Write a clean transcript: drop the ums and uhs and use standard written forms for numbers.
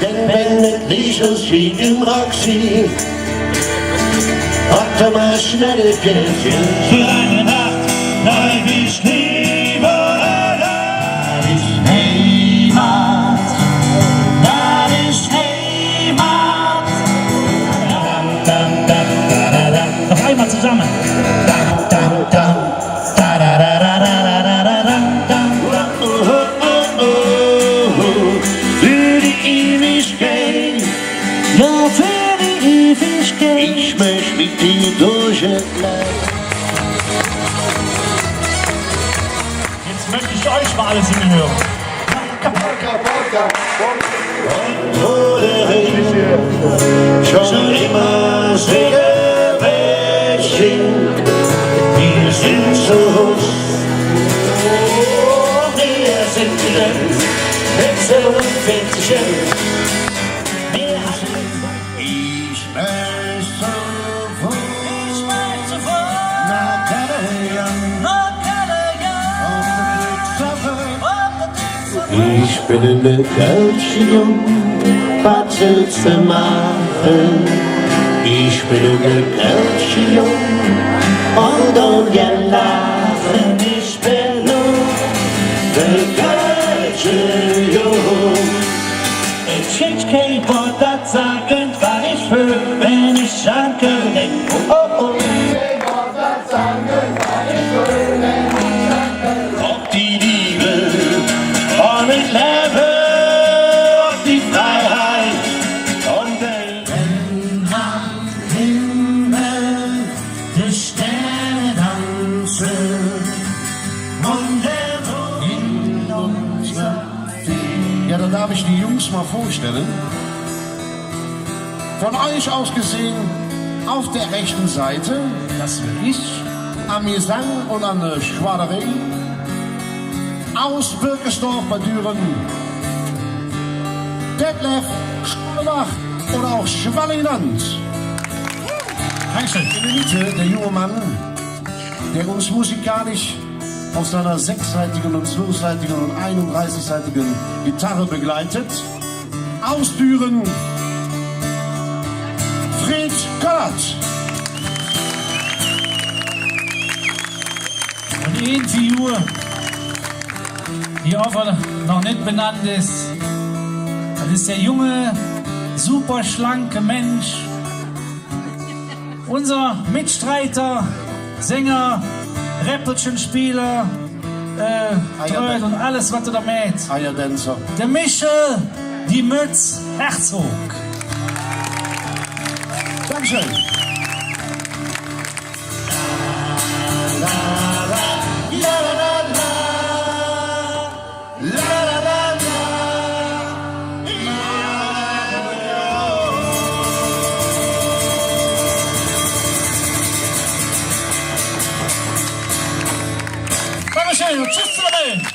Denn wenn het liefst schiet im Roxy, hat mal schnelle Pärchen. Für eine Nacht, nein, ich liebe das ist Heimat, das ist Heimat. Noch einmal zusammen. Für die Ewigkeit, Ja, für die Ewigkeit. ich möchte mit dir durch ein Land. Jetzt möchte ich euch mal alle singen hören. Wo der Ring schon immer sehr weit singt. Wir sind so hoch, wir sind drin, 46 Jahre. Ich möchte sofort nach Kanajan. Ich bin eine Göltchen, was willst du machen? Ich bin eine Göltchen und dann gelachen. Ich bin nur eine Göltchen. Ich kein Wort das sagen, was ich will, wenn ich an König. Oh, oh, oh. Ob die Liebe und das Leben, ob die Freiheit und Welt. Wenn am Himmel die Sterne tanzen und der Wind in unser Ja, dann darf ich die Jungs mal vorstellen. Von euch aus gesehen, auf der rechten Seite, das bin ich, am Gesang und an der Schwaderei, aus Birkesdorf bei Düren, Detlef Schwalbach oder auch Schwallinand. Dankeschön. In der Mitte der junge Mann, der uns musikalisch auf seiner 6-seitigen und 12-seitigen und 31-seitigen Gitarre begleitet. Aus Düren, Fred Kollert. Und eine Figur, die einfach noch nicht benannt ist, das ist der junge, super schlanke Mensch, unser Mitstreiter, Sänger, Räppelchenspieler, Tröll und alles, was er da mäht. Eierdancer. Der Michel, die Mütz Herzog. Dankeschön. Dankeschön und tschüss zusammen.